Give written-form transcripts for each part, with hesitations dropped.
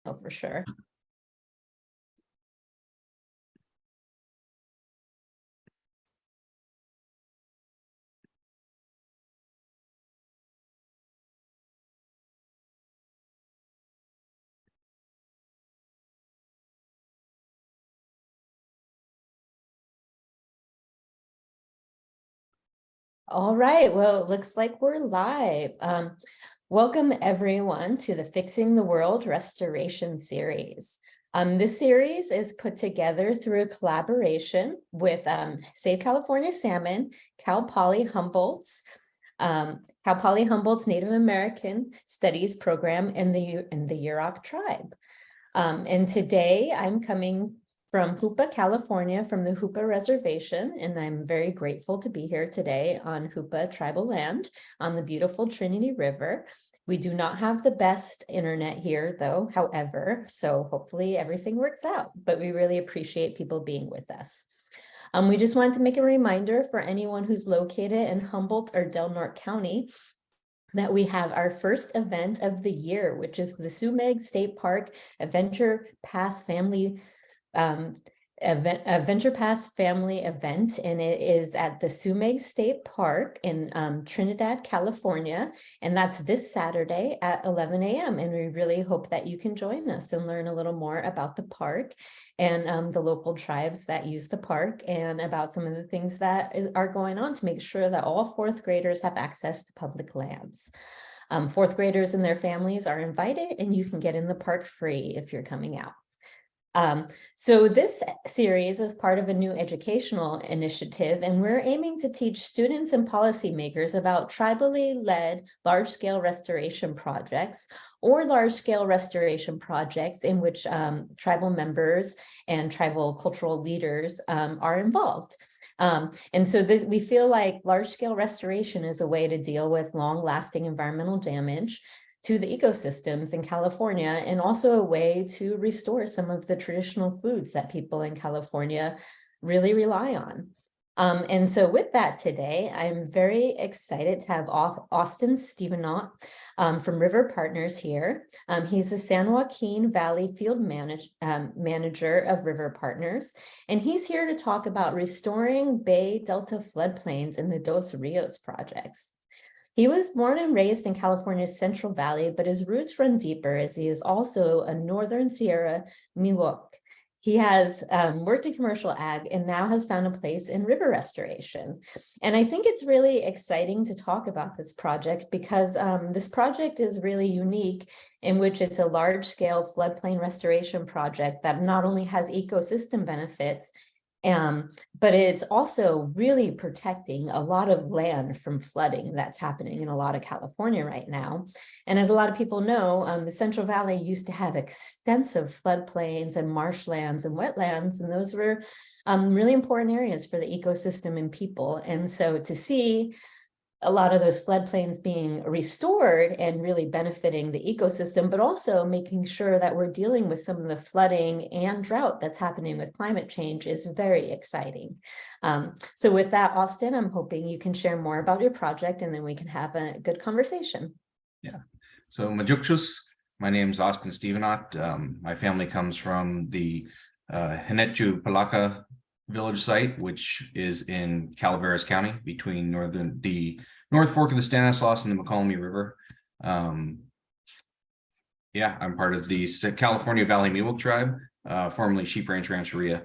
Oh, for sure. All right, well, it looks like we're live. Welcome everyone to the Fixing the World Restoration Series. This series is put together through a collaboration with Save California Salmon, Cal Poly Humboldt's Native American Studies program in the Yurok tribe. And today I'm coming from Hoopa, California, from the Hoopa Reservation, and I'm very grateful to be here today on Hoopa tribal land on the beautiful Trinity River. We do not have the best internet here, though, however, so hopefully everything works out, but we really appreciate people being with us. We just wanted to make a reminder for anyone who's located in Humboldt or Del Norte County that we have our first event of the year, which is the Sumeg State Park Adventure Pass Family Adventure Pass Family event, and it is at the Sumeg State Park in Trinidad, California, and that's this Saturday at 11 a.m. And we really hope that you can join us and learn a little more about the park and the local tribes that use the park, and about some of the things that are going on to make sure that all fourth graders have access to public lands. Fourth graders and their families are invited, and you can get in the park free if you're coming out. So this series is part of a new educational initiative, and we're aiming to teach students and policymakers about tribally led large-scale restoration projects, or large-scale restoration projects in which tribal members and tribal cultural leaders are involved. And so we feel like large-scale restoration is a way to deal with long-lasting environmental damage to the ecosystems in California, and also a way to restore some of the traditional foods that people in California really rely on. And so with that today, I'm very excited to have Austin Stevenot from River Partners here. He's the San Joaquin Valley Field Manager of River Partners, and he's here to talk about restoring Bay Delta floodplains in the Dos Rios projects. He was born and raised in California's Central Valley, but his roots run deeper, as he is also a Northern Sierra Miwok. He has worked in commercial ag and now has found a place in river restoration. And I think it's really exciting to talk about this project because this project is really unique, in which it's a large-scale floodplain restoration project that not only has ecosystem benefits, but it's also really protecting a lot of land from flooding that's happening in a lot of California right now. And as a lot of people know, the Central Valley used to have extensive floodplains and marshlands and wetlands, and those were really important areas for the ecosystem and people. And so to see a lot of those floodplains being restored and really benefiting the ecosystem, but also making sure that we're dealing with some of the flooding and drought that's happening with climate change is very exciting. So with that, Austin, I'm hoping you can share more about your project, and then we can have a good conversation. Yeah, so Majukchus, my name is Austin Stevenot. My family comes from the Hinechu Palaka village site, which is in Calaveras County, between the North Fork of the Stanislaus and the McCallum River. Yeah, I'm part of the California Valley Miwok tribe, formerly Sheep Rancheria.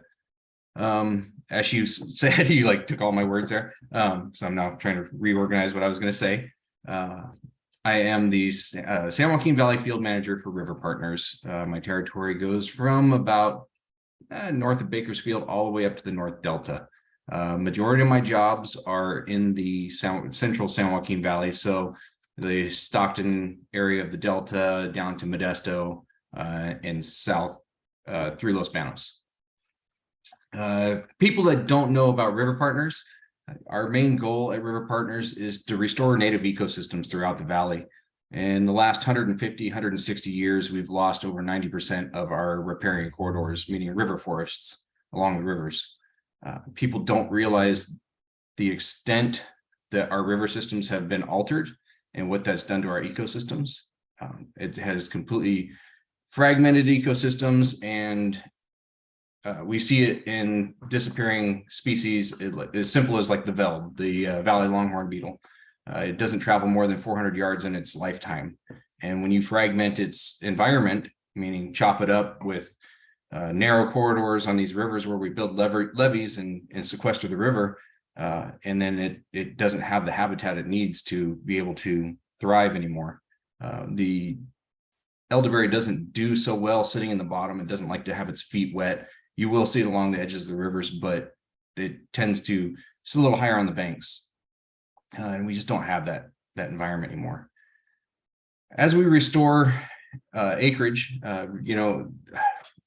As you said, you like took all my words there. So I'm now trying to reorganize what I was going to say. I am the San Joaquin Valley Field Manager for River Partners. My territory goes from about north of Bakersfield all the way up to the North Delta. Majority of my jobs are in the central San Joaquin Valley, so the Stockton area of the Delta down to Modesto and south through Los Banos. People that don't know about River Partners, our main goal at River Partners is to restore native ecosystems throughout the valley. In the last 150, 160 years, we've lost over 90% of our riparian corridors, meaning river forests along the rivers. People don't realize the extent that our river systems have been altered and what that's done to our ecosystems. It has completely fragmented ecosystems, and we see it in disappearing species as simple as like the veld, the valley longhorn beetle. It doesn't travel more than 400 yards in its lifetime. And when you fragment its environment, meaning chop it up with narrow corridors on these rivers where we build levees and sequester the river, and then it doesn't have the habitat it needs to be able to thrive anymore. The elderberry doesn't do so well sitting in the bottom. It doesn't like to have its feet wet. You will see it along the edges of the rivers, but it tends to sit a little higher on the banks. And we just don't have that environment anymore. As we restore acreage,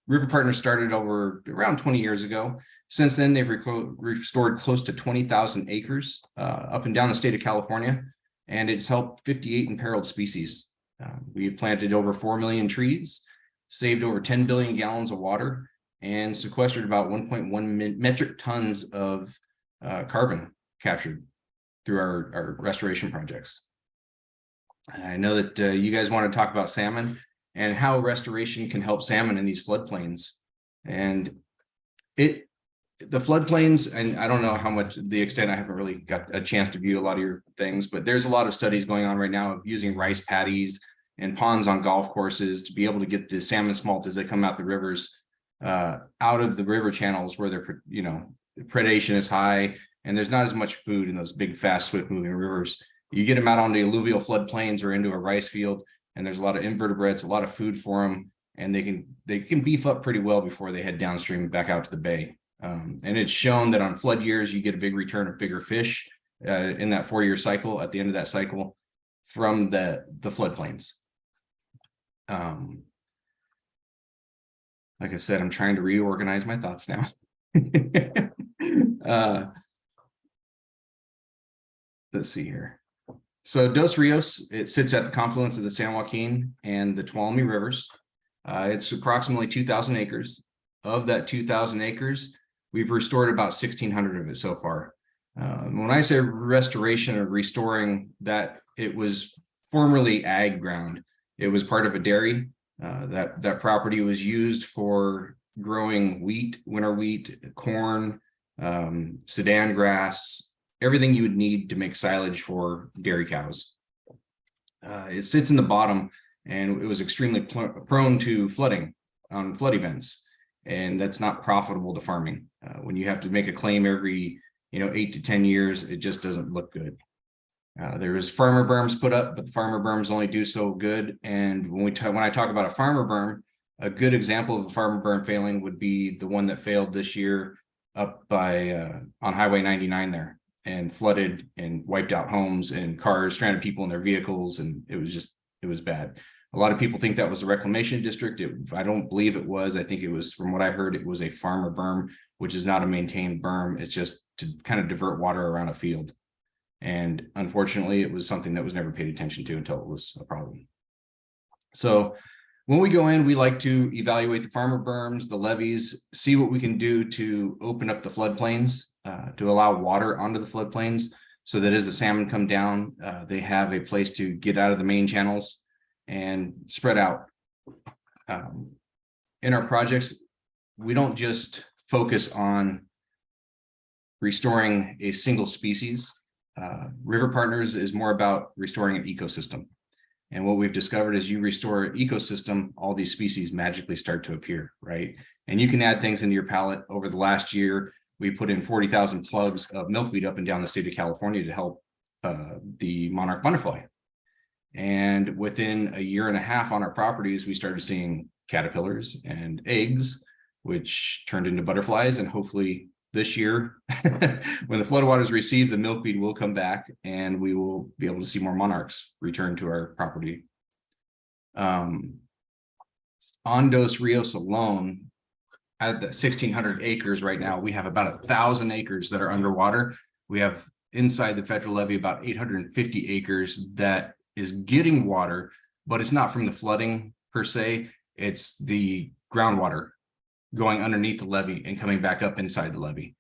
River Partners started over around 20 years ago. Since then, they've restored close to 20,000 acres up and down the state of California, and it's helped 58 imperiled species. We've planted over 4 million trees, saved over 10 billion gallons of water, and sequestered about 1.1 metric tons of carbon captured through our restoration projects. I know that you guys want to talk about salmon and how restoration can help salmon in these floodplains. And the floodplains, and I don't know how much the extent, I haven't really got a chance to view a lot of your things, but there's a lot of studies going on right now of using rice paddies and ponds on golf courses to be able to get the salmon smolt as they come out the rivers out of the river channels where they're, predation is high and there's not as much food in those big, fast, swift moving rivers. You get them out on the alluvial floodplains or into a rice field, and there's a lot of invertebrates, a lot of food for them, and they can beef up pretty well before they head downstream back out to the bay. And it's shown that on flood years, you get a big return of bigger fish in that 4-year cycle, at the end of that cycle, from the floodplains. Like I said, I'm trying to reorganize my thoughts now. Let's see here. So Dos Rios, it sits at the confluence of the San Joaquin and the Tuolumne rivers. It's approximately 2,000 acres. Of that 2,000 acres, we've restored about 1,600 of it so far. When I say restoration or restoring that, it was formerly ag ground. It was part of a dairy. That property was used for growing wheat, winter wheat, corn, Sudan grass, everything you would need to make silage for dairy cows. It sits in the bottom, and it was extremely prone to flooding on flood events, and that's not profitable to farming. When you have to make a claim every 8 to 10 years, it just doesn't look good. There was farmer berms put up, but the farmer berms only do so good. And when I talk about a farmer berm, a good example of a farmer berm failing would be the one that failed this year up by on Highway 99 there, and flooded and wiped out homes and cars, stranded people in their vehicles, and it was bad. A lot of people think that was a reclamation district. I don't believe it was. I think it was, from what I heard, it was a farmer berm, which is not a maintained berm. It's just to kind of divert water around a field. And unfortunately, it was something that was never paid attention to until it was a problem. So when we go in, we like to evaluate the farmer berms, the levees, see what we can do to open up the floodplains, to allow water onto the floodplains, so that as the salmon come down, they have a place to get out of the main channels and spread out. In our projects, we don't just focus on restoring a single species. River Partners is more about restoring an ecosystem. And what we've discovered is you restore an ecosystem, all these species magically start to appear, right? And you can add things into your palette. Over the last year, we put in 40,000 plugs of milkweed up and down the state of California to help the monarch butterfly. And within a year and a half on our properties, we started seeing caterpillars and eggs, which turned into butterflies. And hopefully this year, when the floodwaters recede, the milkweed will come back and we will be able to see more monarchs return to our property. On Dos Rios alone, at the 1,600 acres right now, we have about 1,000 acres that are underwater. We have inside the federal levee about 850 acres that is getting water, but it's not from the flooding per se. It's the groundwater going underneath the levee and coming back up inside the levee.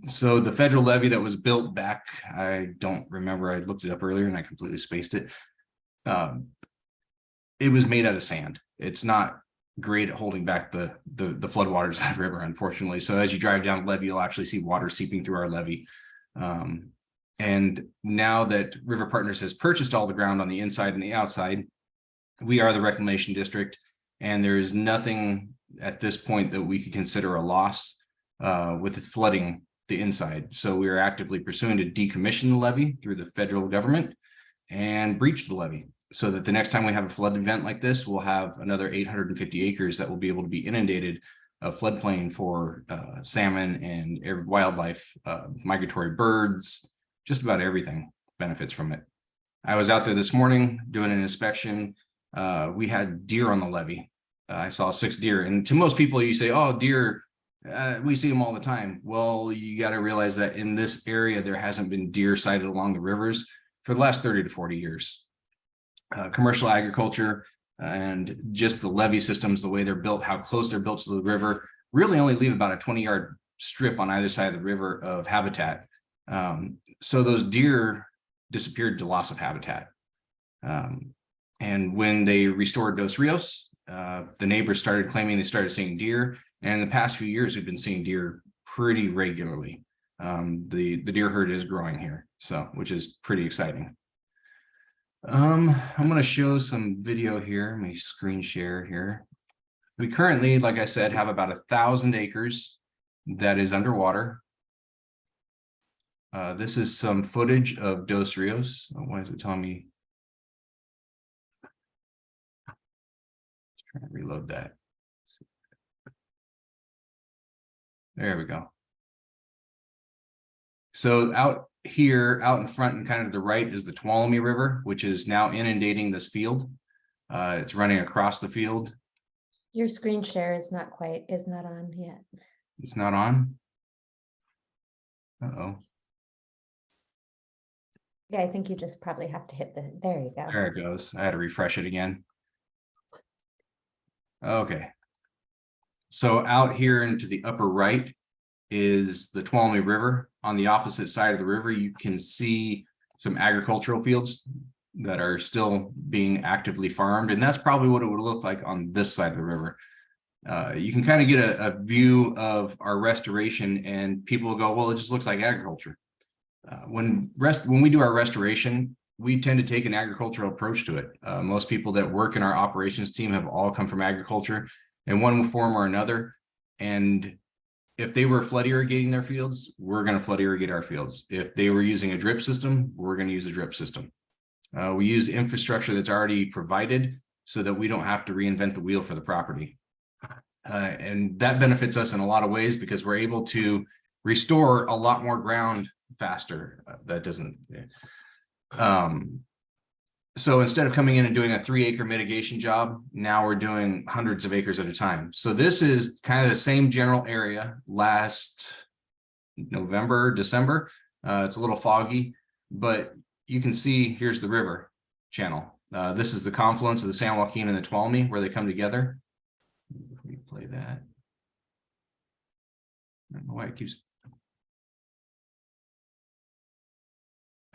So the federal levee that was built back, I don't remember, I looked it up earlier and I completely spaced it. It was made out of sand. It's not great at holding back the floodwaters of the river, unfortunately. So as you drive down the levee, you'll actually see water seeping through our levee. And now that River Partners has purchased all the ground on the inside and the outside, we are the reclamation district, and there is nothing at this point that we could consider a loss with flooding the inside. So we are actively pursuing to decommission the levee through the federal government and breach the levee, so that the next time we have a flood event like this, we'll have another 850 acres that will be able to be inundated, a floodplain for salmon and wildlife, migratory birds, just about everything benefits from it. I was out there this morning doing an inspection. We had deer on the levee. I saw 6 deer, and to most people you say, oh, deer, we see them all the time. Well, you got to realize that in this area, there hasn't been deer sighted along the rivers for the last 30 to 40 years. Commercial agriculture and just the levee systems, the way they're built, how close they're built to the river, really only leave about a 20-yard strip on either side of the river of habitat. So those deer disappeared to loss of habitat. And when they restored Dos Rios, the neighbors started claiming they started seeing deer. And in the past few years, we've been seeing deer pretty regularly. The deer herd is growing here, so which is pretty exciting. I'm going to show some video here. Let me screen share here. We currently, like I said, have about 1,000 acres that is underwater. This is some footage of Dos Rios. Why is it telling me? Let's try and reload that. There we go. So out here, out in front and kind of to the right is the Tuolumne River, which is now inundating this field. It's running across the field. Your screen share is not on yet. It's not on? Uh-oh. Yeah, I think you just probably have to hit there you go. There it goes. I had to refresh it again. Okay. So out here into the upper right is the Tuolumne River. On the opposite side of the river, you can see some agricultural fields that are still being actively farmed. And that's probably what it would look like on this side of the river. You can kind of get a view of our restoration, and people will go, well, it just looks like agriculture. When we do our restoration, we tend to take an agricultural approach to it. Most people that work in our operations team have all come from agriculture in one form or another. And if they were flood irrigating their fields, we're going to flood irrigate our fields. If they were using a drip system, we're going to use a drip system. We use infrastructure that's already provided so that we don't have to reinvent the wheel for the property. And that benefits us in a lot of ways because we're able to restore a lot more ground faster. That doesn't. So instead of coming in and doing a 3-acre mitigation job, now we're doing hundreds of acres at a time. So this is kind of the same general area last November, December. It's a little foggy, but you can see here's the river channel. This is the confluence of the San Joaquin and the Tuolumne where they come together. Let me play that. I don't know why it keeps.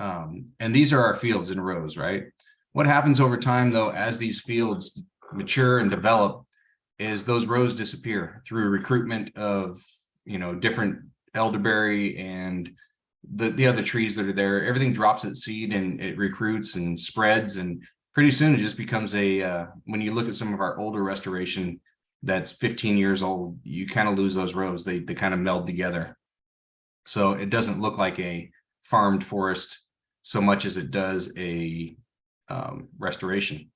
And these are our fields in rows, right? What happens over time, though, as these fields mature and develop, is those rows disappear through recruitment of, different elderberry and the other trees that are there. Everything drops its seed and it recruits and spreads, and pretty soon it just becomes when you look at some of our older restoration that's 15 years old, you kind of lose those rows. They kind of meld together. So it doesn't look like a farmed forest so much as it does a restoration.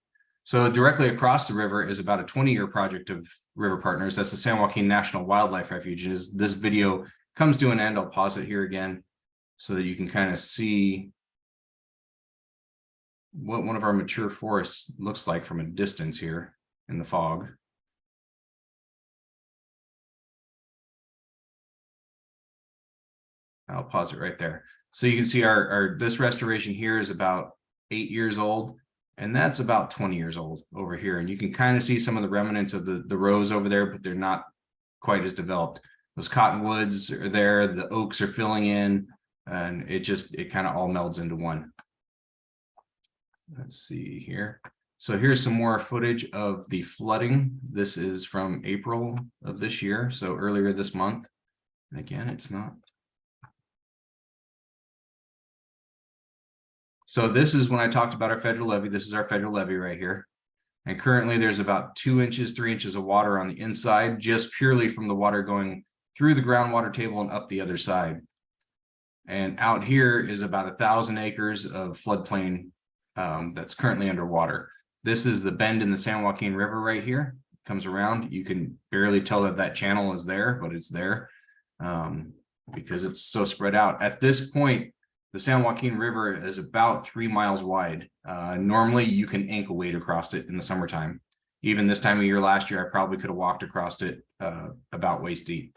So directly across the river is about a 20-year project of River Partners. That's the San Joaquin National Wildlife Refuge. And as this video comes to an end, I'll pause it here again so that you can kind of see what one of our mature forests looks like from a distance here in the fog. I'll pause it right there. So you can see this restoration here is about 8 years old, and that's about 20 years old over here. And you can kind of see some of the remnants of the rows over there, but they're not quite as developed. Those cottonwoods are there, the oaks are filling in, and it kind of all melds into one. Let's see here. So here's some more footage of the flooding. This is from April of this year, so earlier this month. And again, it's not. So this is when I talked about our federal levee. This is our federal levee right here. And currently there's about 2 inches, 3 inches of water on the inside, just purely from the water going through the groundwater table and up the other side. And out here is about 1,000 acres of floodplain that's currently underwater. This is the bend in the San Joaquin River right here. Comes around. You can barely tell that that channel is there, but it's there because it's so spread out. At this point, the San Joaquin River is about 3 miles wide. Normally, you can ankle wade across it in the summertime. Even this time of year last year, I probably could have walked across it about waist deep.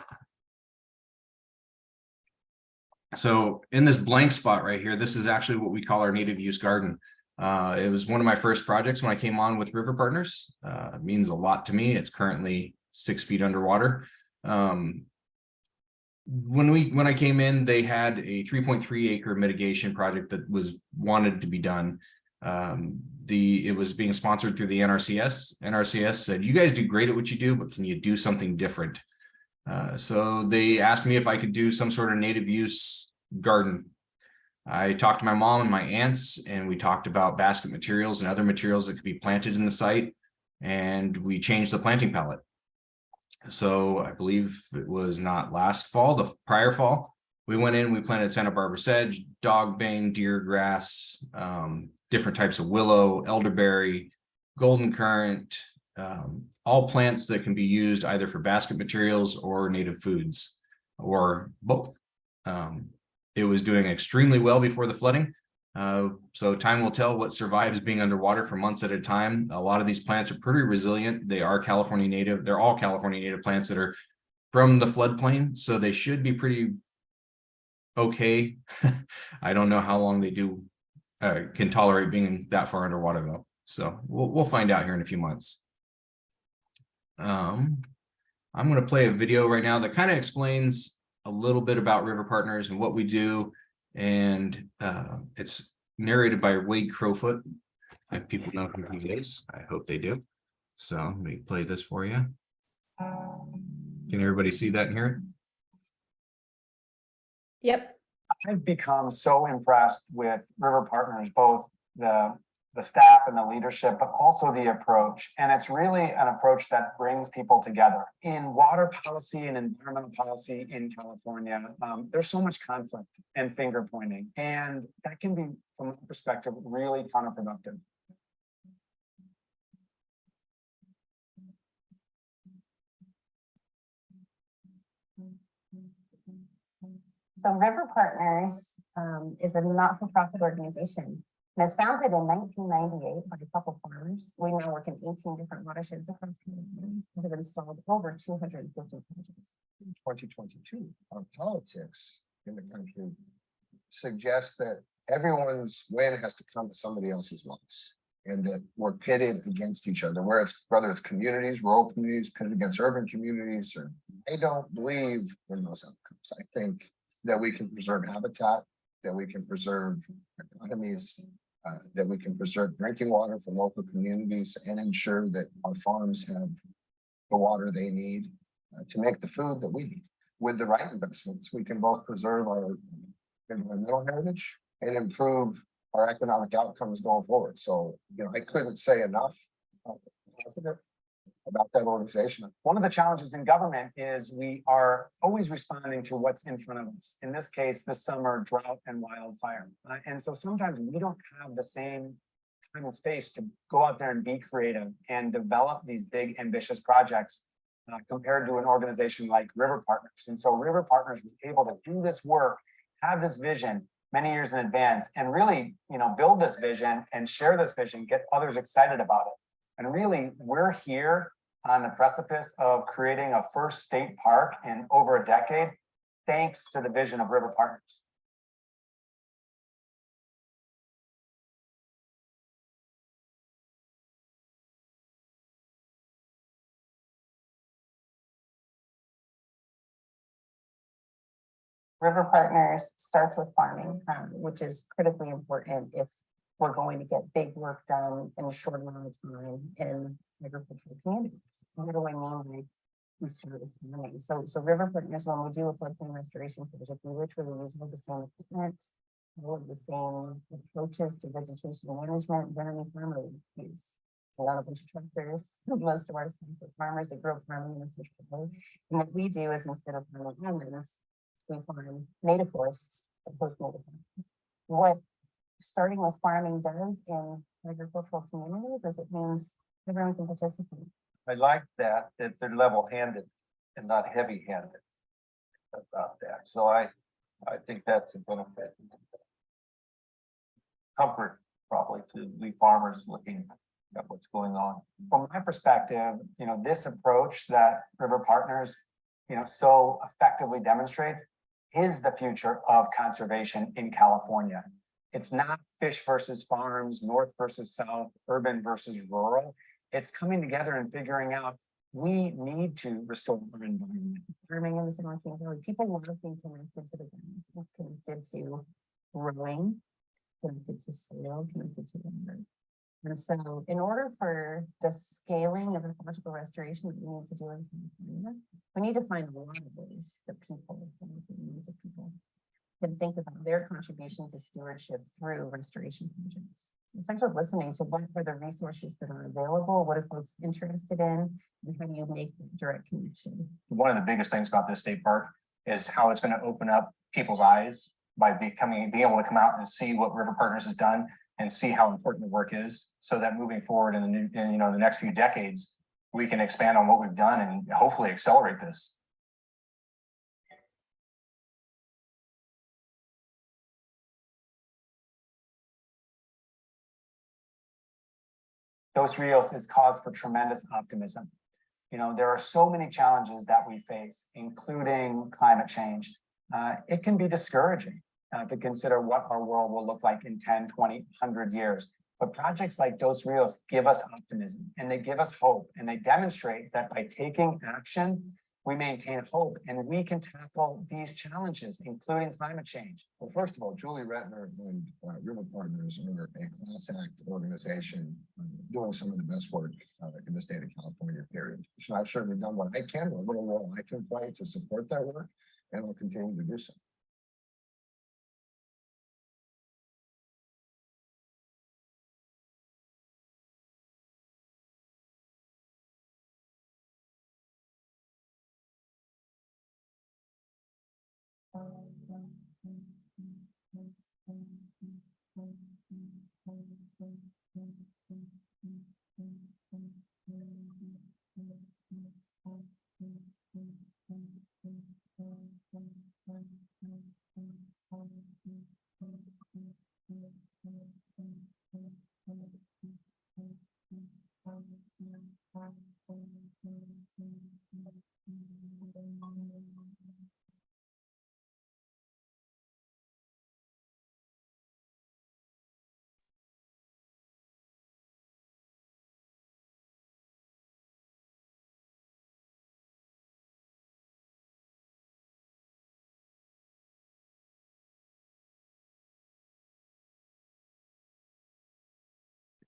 So in this blank spot right here, this is actually what we call our native use garden. It was one of my first projects when I came on with River Partners. It means a lot to me. It's currently 6 feet underwater. When I came in, they had a 3.3 acre mitigation project that was wanted to be done. It was being sponsored through the NRCS. NRCS said, "You guys do great at what you do, but can you do something different?" So they asked me if I could do some sort of native use garden. I talked to my mom and my aunts, and we talked about basket materials and other materials that could be planted in the site. And we changed the planting palette. So I believe it was not last fall, the prior fall, we went in, we planted Santa Barbara sedge, dogbane, deer grass, different types of willow, elderberry, golden currant, all plants that can be used either for basket materials or native foods or both. It was doing extremely well before the flooding. So time will tell what survives being underwater for months at a time. A lot of these plants are pretty resilient. They are California native. They're all California native plants that are from the floodplain. So they should be pretty okay. I don't know how long they can tolerate being that far underwater though. So we'll find out here in a few months. I'm going to play a video right now that kind of explains a little bit about River Partners and what we do. And it's narrated by Wade Crowfoot. If people know who he is, I hope they do. So let me play this for you. Can everybody see that and hear it? Yep. I've become so impressed with River Partners, both the staff and the leadership, but also the approach. And it's really an approach that brings people together. In water policy and environmental policy in California, there's so much conflict and finger pointing, and that can be, from my perspective, really counterproductive. So River Partners is a not-for-profit organization. It was founded in 1998 by a couple farmers. We now work in 18 different watersheds across California and have installed over 250 projects. In 2022, our politics in the country suggests that everyone's win has to come to somebody else's loss, and that we're pitted against each other, whether it's communities, rural communities pitted against urban communities. Or I don't believe in those outcomes. I think that we can preserve habitat, that we can preserve economies, that we can preserve drinking water for local communities, and ensure that our farms have the water they need to make the food that we need. With the right investments, we can both preserve our environmental heritage and improve our economic outcomes going forward. So, I couldn't say enough about that organization. One of the challenges in government is we are always responding to what's in front of us. In this case, this summer, drought and wildfire. And so sometimes we don't have the same time and space to go out there and be creative and develop these big, ambitious projects compared to an organization like River Partners. And so River Partners was able to do this work, have this vision many years in advance, and really, build this vision and share this vision, get others excited about it. And really, we're here on the precipice of creating a first state park in over a decade, thanks to the vision of River Partners. River Partners starts with farming, which is critically important if we're going to get big work done in a short amount of time in agricultural communities. What do I mean by we start with farming? So River Partners, when we do a floodplain restoration project, we literally use all the same equipment, all of the same approaches to vegetation management that any farmer would use. A lot of bunch of tractors, most of our farmers that grow up farming in a central way. And what we do is instead of farming almonds, we farm native forests and post-native. What starting with farming does in agricultural communities is it means everyone can participate. I like that they're level-handed and not heavy-handed about that. So I think that's a benefit. Comfort probably to the farmers looking at what's going on. From my perspective, this approach that River Partners, so effectively demonstrates is the future of conservation in California. It's not fish versus farms, north versus south, urban versus rural. It's coming together and figuring out we need to restore our environment. Farming in the San Joaquin Valley, people want to be connected to the ground, connected to growing, connected to soil, connected to water. And so in order for the scaling of ecological restoration that we need to do in California, we need to find a lot of ways that people, can think about their contribution to stewardship through restoration projects. Essentially listening to what are the resources that are available, what are folks interested in, and how do you make that direct connection? One of the biggest things about this state park is how it's going to open up people's eyes by being able to come out and see what River Partners has done and see how important the work is, so that moving forward in the next few decades, we can expand on what we've done and hopefully accelerate this. Dos Rios is cause for tremendous optimism. There are so many challenges that we face, including climate change. It can be discouraging to consider what our world will look like in 10, 20, 100 years. But projects like Dos Rios give us optimism and they give us hope, and they demonstrate that by taking action, we maintain hope and we can tackle these challenges, including climate change. Well, first of all, Julie Rettner and River Partners are a class act organization doing some of the best work in the state of California, period. So I've certainly done what I can, what little role I can play to support that work, and will continue to do so.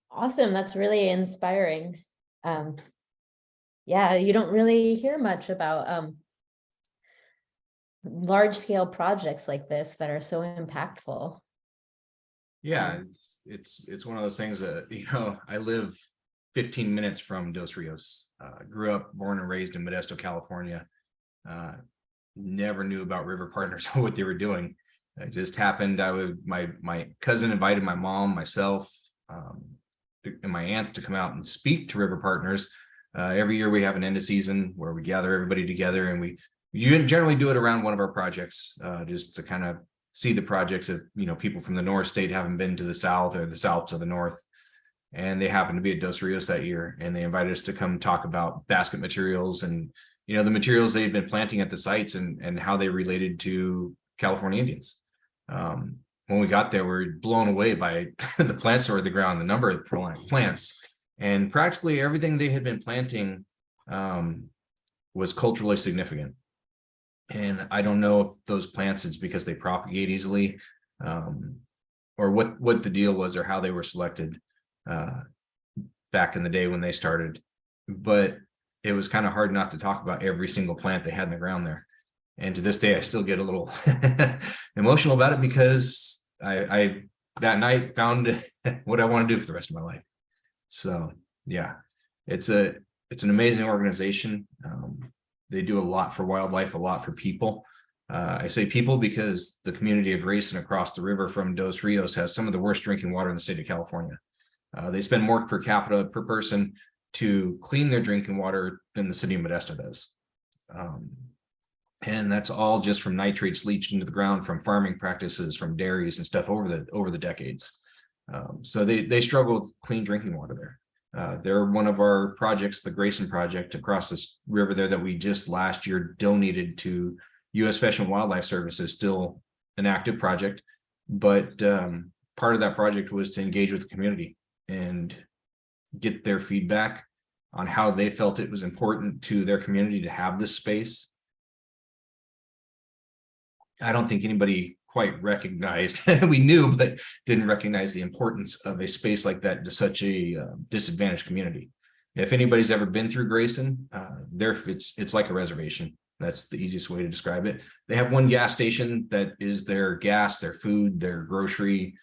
Awesome. That's really inspiring. Yeah, you don't really hear much about large scale projects like this that are so impactful. Yeah, it's one of those things that, I live 15 minutes from Dos Rios. Grew up, born and raised in Modesto, California. Never knew about River Partners or what they were doing. It just happened. My cousin invited my mom, myself, and my aunts to come out and speak to River Partners. Every year we have an end of season where we gather everybody together, and we generally do it around one of our projects, just to kind of see the projects of people from the North State haven't been to the South, or the South to the North. And they happened to be at Dos Rios that year, and they invited us to come talk about basket materials and the materials they've been planting at the sites and how they related to California Indians. When we got there, we were blown away by the plants that were at the ground, the number of plants, and practically everything they had been planting was culturally significant. And I don't know if those plants, it's because they propagate easily, or what the deal was or how they were selected back in the day when they started. But it was kind of hard not to talk about every single plant they had in the ground there. And to this day, I still get a little emotional about it because I that night found what I want to do for the rest of my life. So yeah, it's an amazing organization. They do a lot for wildlife, a lot for people. I say people because the community of Grayson across the river from Dos Rios has some of the worst drinking water in the state of California. They spend more per capita per person to clean their drinking water than the city of Modesto does. And that's all just from nitrates leached into the ground from farming practices, from dairies and stuff over the decades. So they struggle with clean drinking water there. They're one of our projects, the Grayson project across this river there that we just last year donated to U.S. Fish and Wildlife Service, is still an active project. But part of that project was to engage with the community and get their feedback on how they felt it was important to their community to have this space. I don't think anybody quite recognized, we knew, but didn't recognize the importance of a space like that to such a disadvantaged community. If anybody's ever been through Grayson, it's like a reservation. That's the easiest way to describe it. They have one gas station that is their gas, their food, their grocery.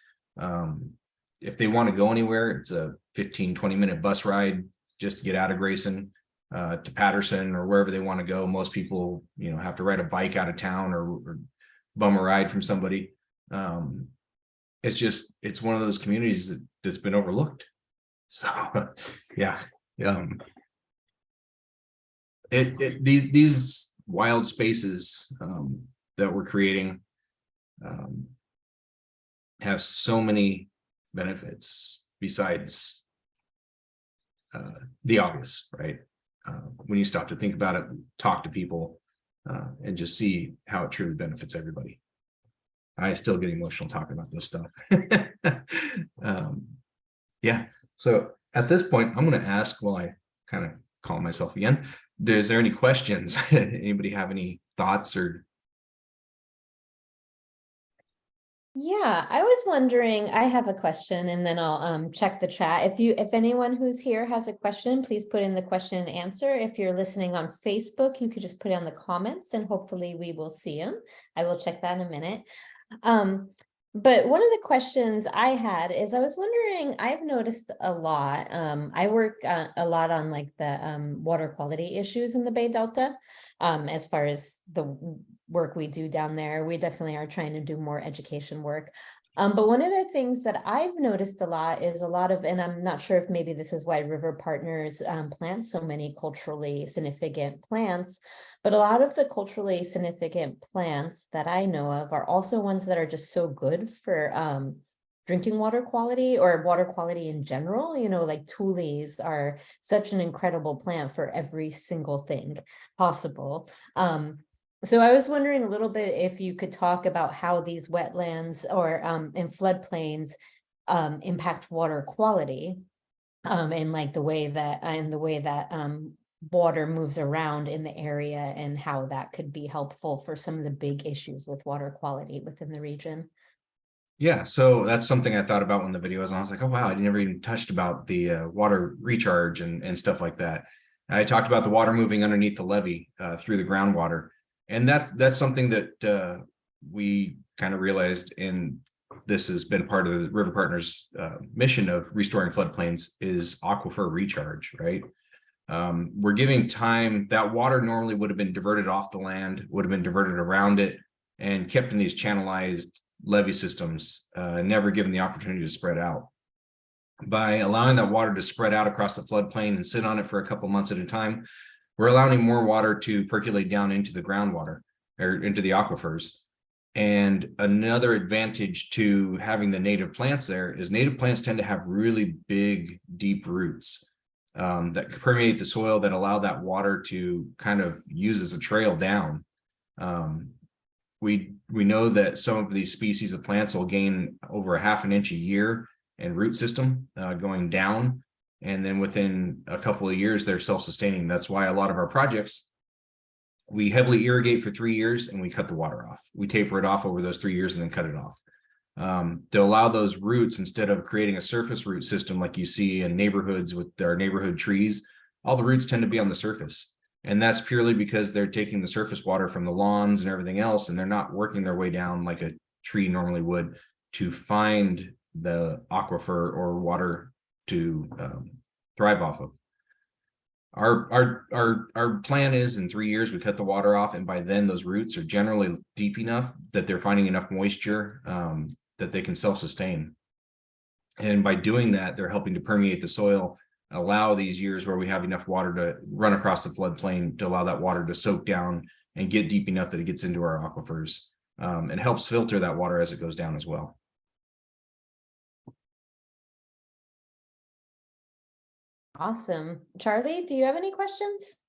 If they want to go anywhere, it's a 15-20 minute bus ride just to get out of Grayson to Patterson or wherever they want to go. Most people, have to ride a bike out of town or bum a ride from somebody. It's one of those communities that's been overlooked. So yeah. These wild spaces that we're creating have so many benefits besides the obvious, right? When you stop to think about it, talk to people, and just see how it truly benefits everybody. I still get emotional talking about this stuff. Yeah. So at this point, I'm going to ask, while I kind of call myself again, is there any questions? Anybody have any thoughts or? Yeah, I was wondering, I have a question and then I'll check the chat. If anyone who's here has a question, please put in the question and answer. If you're listening on Facebook, you could just put it on the comments and hopefully we will see them. I will check that in a minute. But one of the questions I had is I was wondering, I've noticed a lot, I work a lot on like the water quality issues in the Bay Delta, as far as the work we do down there. We definitely are trying to do more education work. But one of the things that I've noticed a lot is and I'm not sure if maybe this is why River Partners plant so many culturally significant plants, but a lot of the culturally significant plants that I know of are also ones that are just so good for drinking water quality or water quality in general. Like tules are such an incredible plant for every single thing possible. So I was wondering a little bit if you could talk about how these wetlands or in floodplains impact water quality, and like the way that water moves around in the area and how that could be helpful for some of the big issues with water quality within the region. Yeah, so that's something I thought about when the video was on. I was like, oh wow, I never even touched about the water recharge and stuff like that. And I talked about the water moving underneath the levee through the groundwater. And that's something that we kind of realized, and this has been part of the River Partners mission of restoring floodplains, is aquifer recharge, right? We're giving time. That water normally would have been diverted off the land, would have been diverted around it, and kept in these channelized levee systems, never given the opportunity to spread out. By allowing that water to spread out across the floodplain and sit on it for a couple months at a time, we're allowing more water to percolate down into the groundwater or into the aquifers. And another advantage to having the native plants there is native plants tend to have really big, deep roots that permeate the soil, that allow that water to kind of use as a trail down. We know that some of these species of plants will gain over 1/2 inch a year in root system going down. And then within a couple of years, they're self-sustaining. That's why a lot of our projects, we heavily irrigate for 3 years and we cut the water off. We taper it off over those 3 years and then cut it off. To allow those roots, instead of creating a surface root system like you see in neighborhoods with our neighborhood trees, all the roots tend to be on the surface. And that's purely because they're taking the surface water from the lawns and everything else, and they're not working their way down like a tree normally would to find the aquifer or water to thrive off of. Our plan is in 3 years we cut the water off, and by then those roots are generally deep enough that they're finding enough moisture that they can self-sustain. And by doing that, they're helping to permeate the soil, allow these years where we have enough water to run across the floodplain to allow that water to soak down and get deep enough that it gets into our aquifers, and helps filter that water as it goes down as well. Awesome. Charlie, do you have any questions?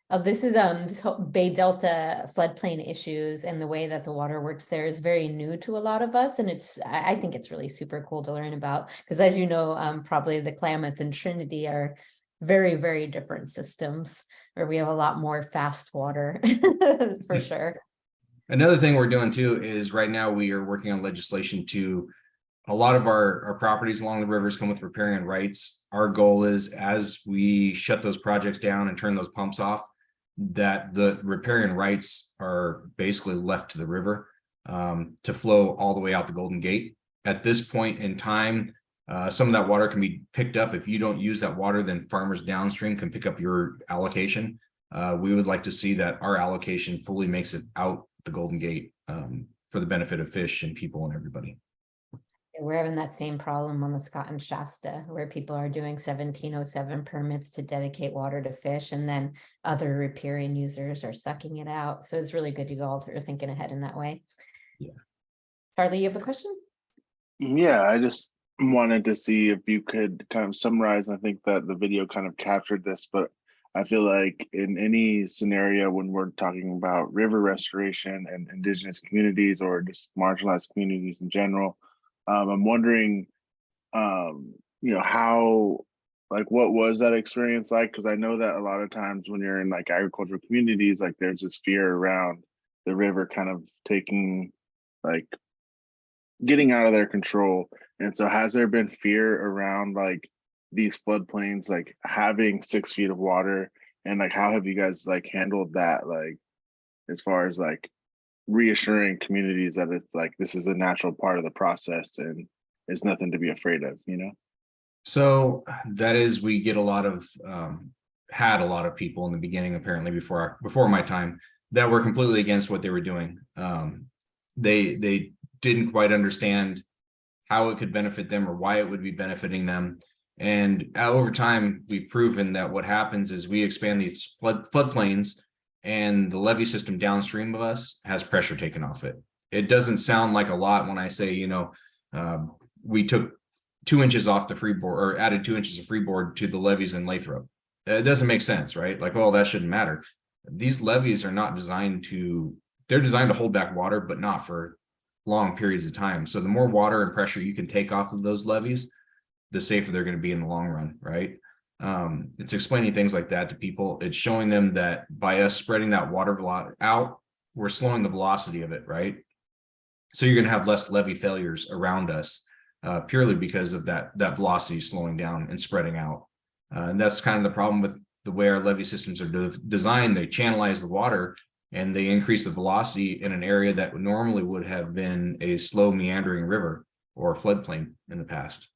Oh, this is this whole Bay Delta floodplain issues and the way that the water works there is very new to a lot of us, and I think it's really super cool to learn about, because as you know, probably the Klamath and Trinity are very, very different systems where we have a lot more fast water for sure. Another thing we're doing too is right now we are working on legislation to, a lot of our properties along the rivers come with riparian rights. Our goal is, as we shut those projects down and turn those pumps off, that the riparian rights are basically left to the river to flow all the way out the Golden Gate. At this point in time, some of that water can be picked up. If you don't use that water, then farmers downstream can pick up your allocation. We would like to see that our allocation fully makes it out the Golden Gate for the benefit of fish and people and everybody. We're having that same problem on the Scott and Shasta, where people are doing 1707 permits to dedicate water to fish, and then other riparian users are sucking it out. So it's really good you all are thinking ahead in that way. Yeah. Charlie, you have a question? Yeah, I just wanted to see if you could kind of summarize. I think that the video kind of captured this, but I feel like in any scenario when we're talking about river restoration and indigenous communities or just marginalized communities in general, I'm wondering, how, like, what was that experience like? Because I know that a lot of times when you're in like agricultural communities, like there's this fear around the river kind of taking, like, getting out of their control. And so has there been fear around like these floodplains, like having 6 feet of water? And like, how have you guys like handled that? Like, as far as like reassuring communities that it's like, this is a natural part of the process and it's nothing to be afraid of, So that is, we get a lot of, had a lot of people in the beginning, apparently before my time, that were completely against what they were doing. They didn't quite understand how it could benefit them or why it would be benefiting them. And over time, we've proven that what happens is we expand these floodplains, and the levee system downstream of us has pressure taken off it. It doesn't sound like a lot when I say, we took 2 inches off the freeboard, or added 2 inches of freeboard to the levees in Lathrop. It doesn't make sense, right? Like, oh, that shouldn't matter. These levees are not designed to, they're designed to hold back water, but not for long periods of time. So the more water and pressure you can take off of those levees, the safer they're going to be in the long run, right? It's explaining things like that to people. It's showing them that by us spreading that water out, we're slowing the velocity of it, right? So you're going to have less levee failures around us, purely because of that velocity slowing down and spreading out. And that's kind of the problem with the way our levee systems are designed. They channelize the water and they increase the velocity in an area that normally would have been a slow meandering river or floodplain in the past.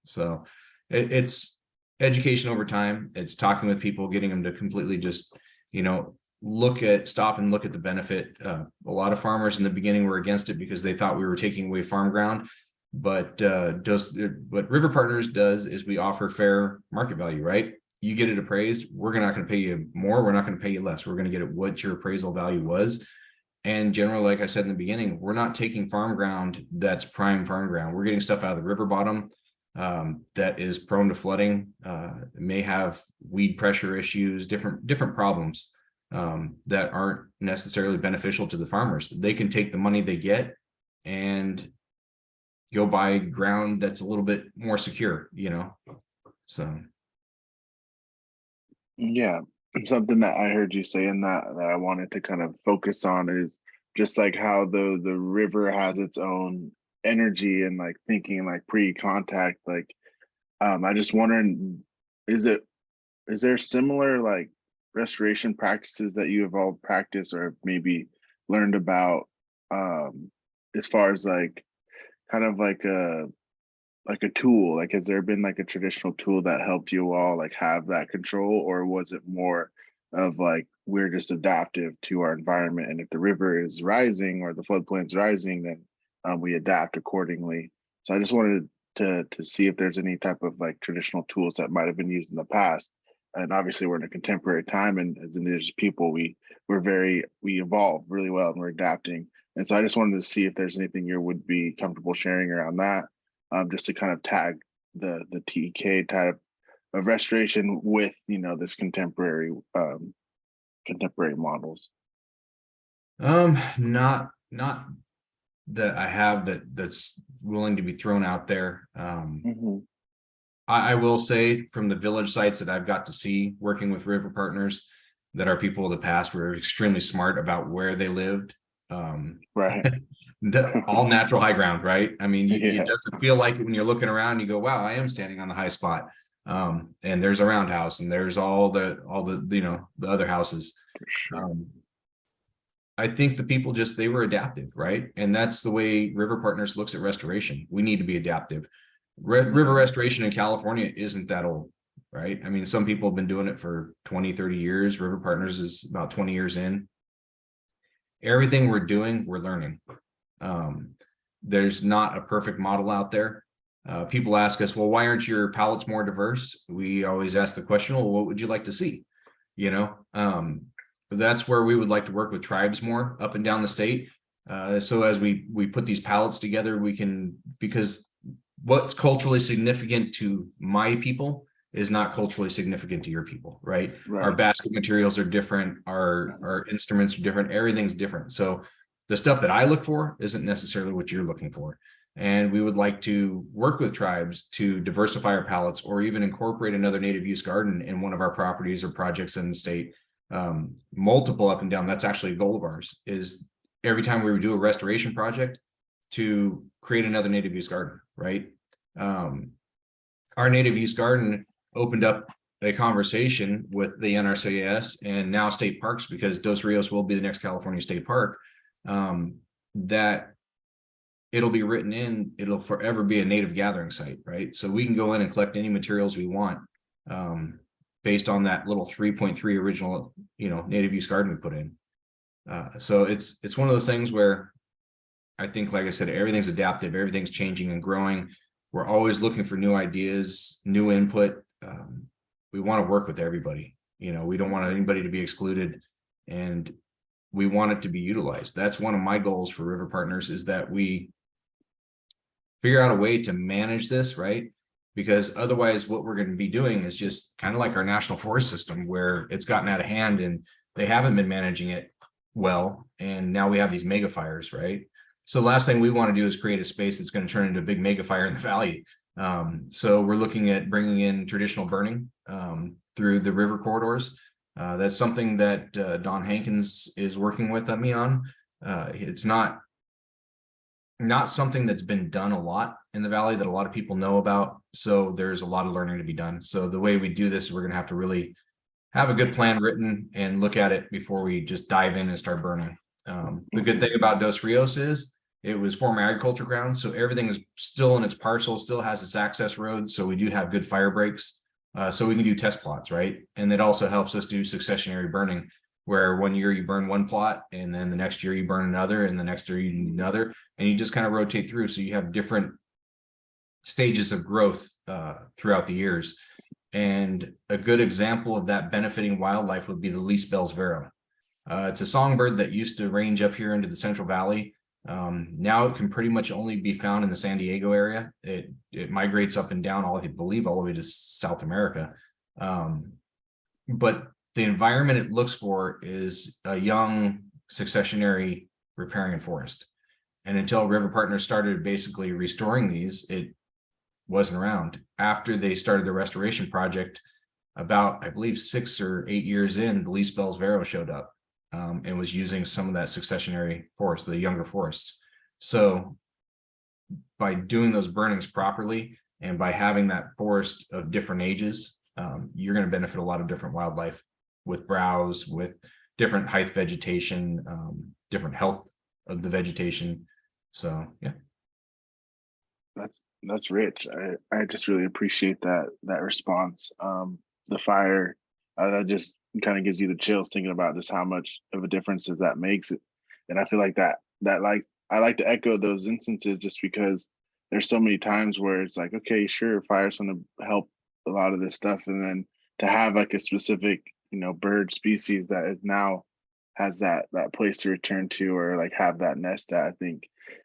So it's education over time. It's talking with people, getting them to completely just, stop and look at the benefit. A lot of farmers in the beginning were against it because they thought we were taking away farm ground. But what River Partners does is we offer fair market value, right? You get it appraised. We're not going to pay you more. We're not going to pay you less. We're going to get it what your appraisal value was. And generally, like I said in the beginning, we're not taking farm ground that's prime farm ground. We're getting stuff out of the river bottom that is prone to flooding, may have weed pressure issues, different problems that aren't necessarily beneficial to the farmers. They can take the money they get and go buy ground that's a little bit more secure, so. Yeah, something that I heard you say in that I wanted to kind of focus on is just like how the river has its own energy and like thinking like pre-contact, like I just wondering, is there similar like restoration practices that you have all practiced or maybe learned about, as far as like kind of like a tool, like has there been like a traditional tool that helped you all like have that control, or was it more of like we're just adaptive to our environment, and if the river is rising or the floodplain's rising, then we adapt accordingly? So I just wanted to see if there's any type of like traditional tools that might have been used in the past. And obviously we're in a contemporary time, and as indigenous people, we evolve really well and we're adapting. And so I just wanted to see if there's anything you would be comfortable sharing around that, just to kind of tag the TK type of restoration with, you know, this contemporary models. Not that I have that's willing to be thrown out there. I will say from the village sites that I've got to see working with river partners, that our people of the past were extremely smart about where they lived. Right. All natural high ground, right? I mean, Yeah. it doesn't feel like it when you're looking around, you go, wow, I am standing on the high spot. And there's a roundhouse and there's all the, you know, the other houses. For sure. I think the people they were adaptive, right? And that's the way River Partners looks at restoration. We need to be adaptive. River restoration in California isn't that old, right? I mean, some people have been doing it for 20, 30 years. River Partners is about 20 years in. Everything we're doing, we're learning. There's not a perfect model out there. People ask us, well, why aren't your palettes more diverse? We always ask the question, well, what would you like to see? You know, that's where we would like to work with tribes more up and down the state. So as we put these palettes together, we can, because what's culturally significant to my people is not culturally significant to your people, right? Our basket materials are different, our instruments are different, everything's different. So the stuff that I look for isn't necessarily what you're looking for. And we would like to work with tribes to diversify our palettes, or even incorporate another native use garden in one of our properties or projects in the state. Multiple up and down. That's actually a goal of ours, is every time we do a restoration project to create another native use garden, right? Our native use garden opened up a conversation with the NRCS and now state parks, because Dos Rios will be the next California state park, that it'll be written in, it'll forever be a native gathering site, right? So we can go in and collect any materials we want, based on that little 3.3 original, you know, native use garden we put in. So it's one of those things where I think, like I said, everything's adaptive, everything's changing and growing. We're always looking for new ideas, new input. We want to work with everybody. You know, we don't want anybody to be excluded, and we want it to be utilized. That's one of my goals for River Partners, is that we figure out a way to manage this, right? Because otherwise what we're going to be doing is just kind of like our national forest system, where it's gotten out of hand and they haven't been managing it well. And now we have these mega fires, right? So the last thing we want to do is create a space that's going to turn into a big mega fire in the valley. So we're looking at bringing in traditional burning through the river corridors. That's something that Don Hankins is working with me on. It's not something that's been done a lot in the valley that a lot of people know about. So there's a lot of learning to be done. So the way we do this, we're going to have to really have a good plan written and look at it before we just dive in and start burning. The good thing about Dos Rios is it was former agriculture ground. So everything is still in its parcel, still has its access roads. So we do have good fire breaks. So we can do test plots, right? And it also helps us do successionary burning, where 1 year you burn one plot, and then the next year you burn another, and the next year you do another, and you just kind of rotate through. So you have different stages of growth throughout the years. And a good example of that benefiting wildlife would be the least Bell's Vero. It's a songbird that used to range up here into the Central Valley. Now it can pretty much only be found in the San Diego area. It migrates up and down, I believe, all the way to South America. But the environment it looks for is a young successionary riparian forest. And until River Partners started basically restoring these, it wasn't around. After they started the restoration project, about, I believe, 6 or 8 years in, the least Bell's Vero showed up. and was using some of that successionary forest, the younger forests. So by doing those burnings properly and by having that forest of different ages, you're going to benefit a lot of different wildlife with browse, with different height vegetation, different health of the vegetation. So yeah. That's rich. I just really appreciate that response. The fire, that just kind of gives you the chills thinking about just how much of a difference that makes it. And I feel like that like I like to echo those instances just because there's so many times where it's like, okay, sure, fire's going to help a lot of this stuff, and then to have like a specific, bird species that is now has that place to return to, or like have that nest at, I think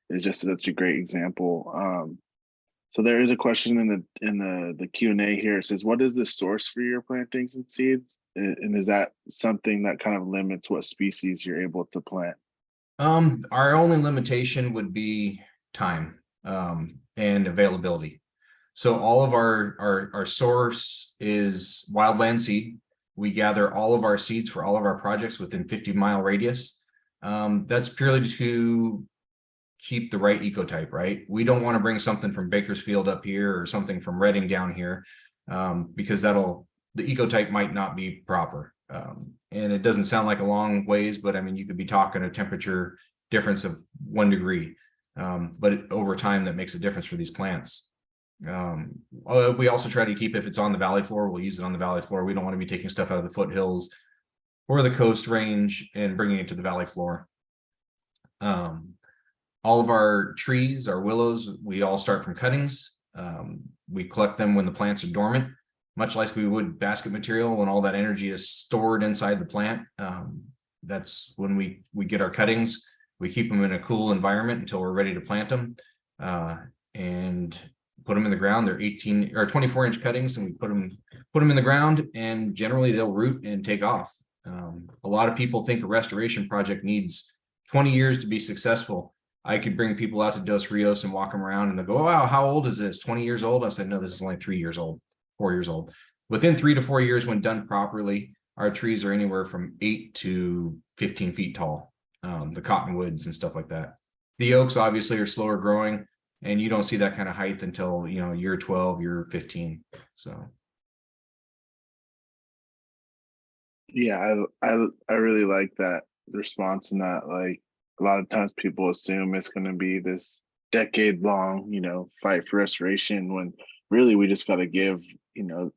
is just such a great example. So there is a question in the Q&A here. It says, what is the source for your plantings and seeds? And is that something that kind of limits what species you're able to plant? Our only limitation would be time, and availability. So all of our source is wildland seed. We gather all of our seeds for all of our projects within 50-mile radius. That's purely to keep the right ecotype, right? We don't want to bring something from Bakersfield up here or something from Reading down here, because the ecotype might not be proper. And it doesn't sound like a long ways, but I mean, you could be talking a temperature difference of 1 degree, but over time that makes a difference for these plants. We also try to keep, if it's on the valley floor, we'll use it on the valley floor. We don't want to be taking stuff out of the foothills or the coast range and bringing it to the valley floor. All of our trees, our willows, we all start from cuttings. We collect them when the plants are dormant, much like we would basket material when all that energy is stored inside the plant. That's when we get our cuttings. We keep them in a cool environment until we're ready to plant them, and put them in the ground. They're 18 or 24-inch cuttings, and we put them in the ground, and generally they'll root and take off. A lot of people think a restoration project needs 20 years to be successful. I could bring people out to Dos Rios and walk them around, and they'll go, "Oh, wow, how old is this? 20 years old?" I said, "No, this is only 3 years old, 4 years old." Within 3 to 4 years, when done properly, our trees are anywhere from 8 to 15 feet tall. The cottonwoods and stuff like that. The oaks obviously are slower growing, and you don't see that kind of height until, year 12, year 15. So. Yeah, I really like that response, and that, like, a lot of times people assume it's going to be this decade-long, fight for restoration, when really we just got to give,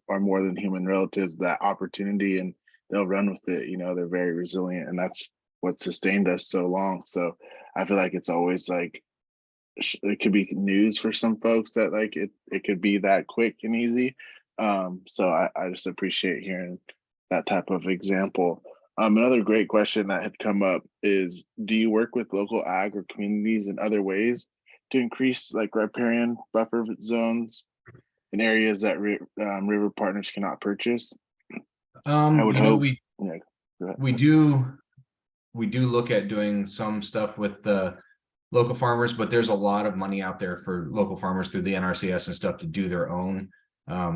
our more than human relatives that opportunity, and they'll run with it. They're very resilient, and that's what sustained us so long. So I feel like it's always like, it could be news for some folks that like it could be that quick and easy. So I just appreciate hearing that type of example. Another great question that had come up is, do you work with local ag or communities in other ways to increase like riparian buffer zones in areas that river partners cannot purchase? I would hope. We do look at doing some stuff with the local farmers, but there's a lot of money out there for local farmers through the NRCS and stuff to do their own.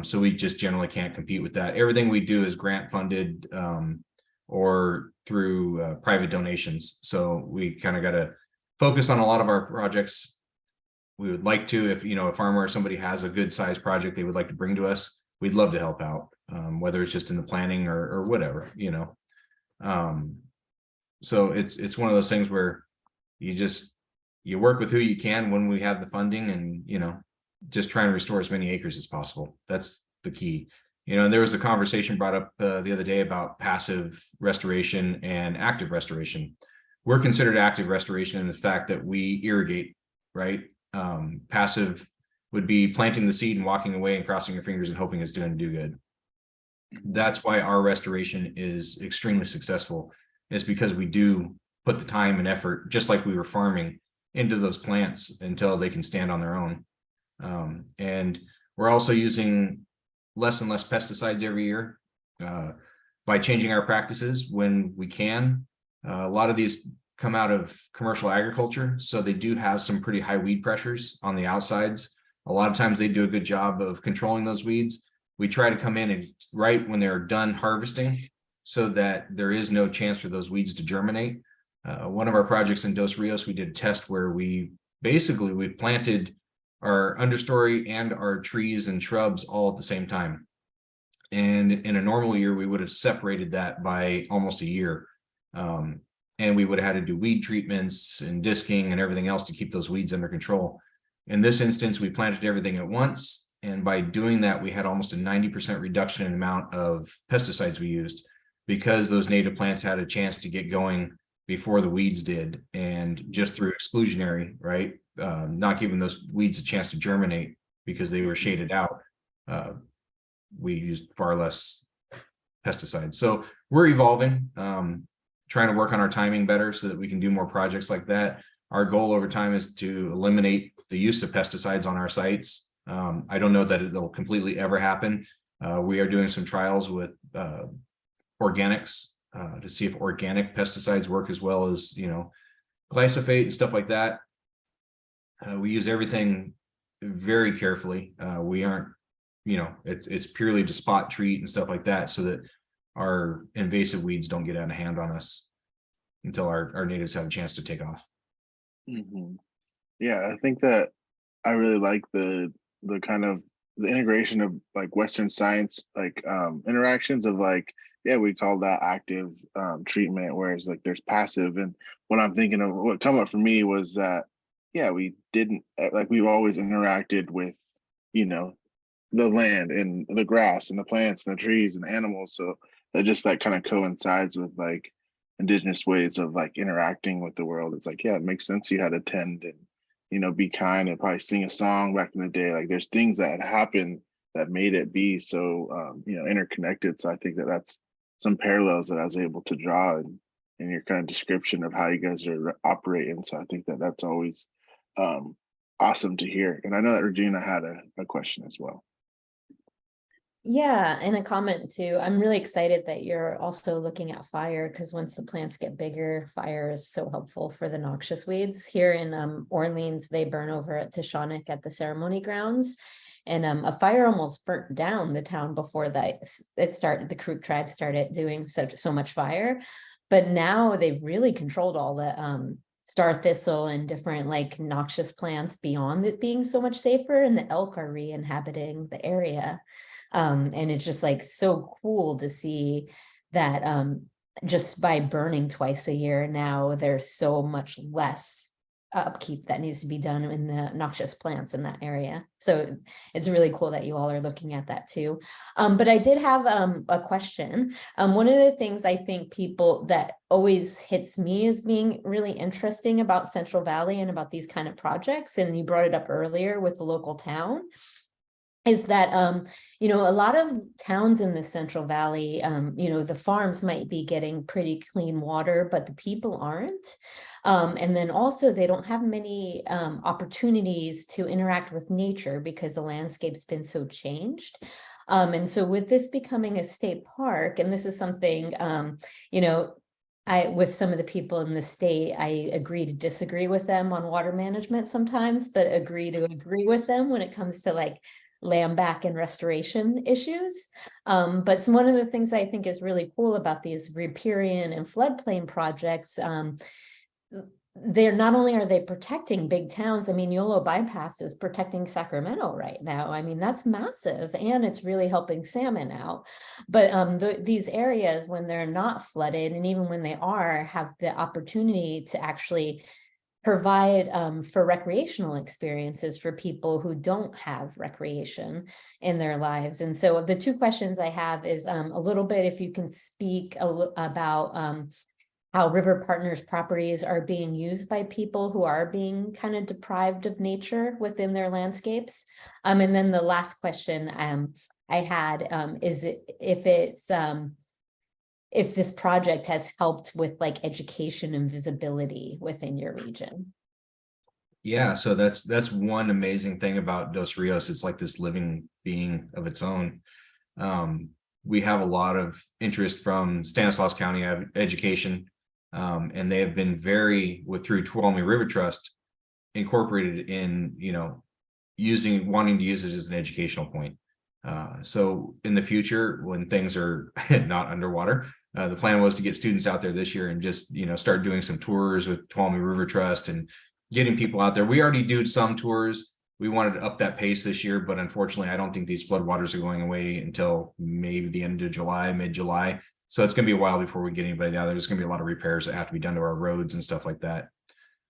So we just generally can't compete with that. Everything we do is grant funded, or through private donations. So we kind of got to focus on a lot of our projects. We would like to, if a farmer or somebody has a good sized project they would like to bring to us, we'd love to help out, whether it's just in the planning or whatever, so it's one of those things where you work with who you can when we have the funding, and just trying to restore as many acres as possible. That's the key. And there was a conversation brought up the other day about passive restoration and active restoration. We're considered active restoration in the fact that we irrigate, right? Passive would be planting the seed and walking away and crossing your fingers and hoping it's going to do good. That's why our restoration is extremely successful, is because we do put the time and effort, just like we were farming, into those plants until they can stand on their own. And we're also using less and less pesticides every year by changing our practices when we can. A lot of these come out of commercial agriculture, so they do have some pretty high weed pressures on the outsides. A lot of times they do a good job of controlling those weeds. We try to come in and right when they're done harvesting, so that there is no chance for those weeds to germinate. One of our projects in Dos Rios, we did a test where we planted our understory and our trees and shrubs all at the same time. And in a normal year, we would have separated that by almost a year. And we would have had to do weed treatments and disking and everything else to keep those weeds under control. In this instance, we planted everything at once. And by doing that, we had almost a 90% reduction in the amount of pesticides we used, because those native plants had a chance to get going before the weeds did. And just through exclusionary, right? Not giving those weeds a chance to germinate because they were shaded out. We used far less pesticides. So we're evolving, trying to work on our timing better so that we can do more projects like that. Our goal over time is to eliminate the use of pesticides on our sites. I don't know that it'll completely ever happen. We are doing some trials with organics to see if organic pesticides work as well as, glyphosate and stuff like that. We use everything very carefully. We aren't, it's purely to spot treat and stuff like that, so that our invasive weeds don't get out of hand on us until our natives have a chance to take off. Yeah, I think that I really like the kind of the integration of like Western science, like interactions of like, yeah, we call that active treatment, whereas like there's passive. And what I'm thinking of, what come up for me was that, yeah, we didn't, like, we've always interacted with, the land and the grass and the plants and the trees and the animals. So that kind of coincides with like indigenous ways of like interacting with the world. It's like, yeah, it makes sense you had to tend and, be kind and probably sing a song back in the day. Like there's things that had happened that made it be so, interconnected. So I think that that's some parallels that I was able to draw in your kind of description of how you guys are operating. So I think that that's always awesome to hear. And I know that Regina had a question as well. Yeah, and a comment too. I'm really excited that you're also looking at fire, because once the plants get bigger, fire is so helpful for the noxious weeds. Here in Orleans, they burn over at Tishonik at the ceremony grounds. And a fire almost burnt down the town before that the Creek tribe started doing so much fire. But now they've really controlled all the star thistle and different like noxious plants beyond it being so much safer, and the elk are re-inhabiting the area. And it's just like so cool to see that just by burning twice a year now, there's so much less upkeep that needs to be done in the noxious plants in that area. So it's really cool that you all are looking at that too. But I did have a question. One of the things I think people that always hits me as being really interesting about Central Valley and about these kind of projects, and you brought it up earlier with the local town, is that, a lot of towns in the Central Valley, the farms might be getting pretty clean water, but the people aren't. And then also they don't have many opportunities to interact with nature because the landscape's been so changed. And so with this becoming a state park, and this is something, with some of the people in the state, I agree to disagree with them on water management sometimes, but agree to agree with them when it comes to like land back and restoration issues. But one of the things I think is really cool about these riparian and floodplain projects, they're not only are they protecting big towns. I mean, Yolo Bypass is protecting Sacramento right now. I mean, that's massive, and it's really helping salmon out. But these areas, when they're not flooded, and even when they are, have the opportunity to actually provide for recreational experiences for people who don't have recreation in their lives. And so the two questions I have is a little bit, if you can speak about how River Partners properties are being used by people who are being kind of deprived of nature within their landscapes. And then the last question I had is if this project has helped with like education and visibility within your region. Yeah, so that's one amazing thing about Dos Rios. It's like this living being of its own. We have a lot of interest from Stanislaus County Education, and they have been through Tuolumne River Trust, incorporated in, wanting to use it as an educational point. So in the future, when things are not underwater, The plan was to get students out there this year and just, start doing some tours with Tuolumne River Trust and getting people out there. We already do some tours. We wanted to up that pace this year, but unfortunately, I don't think these floodwaters are going away until maybe the end of July, mid-July. So it's going to be a while before we get anybody out there. There's going to be a lot of repairs that have to be done to our roads and stuff like that.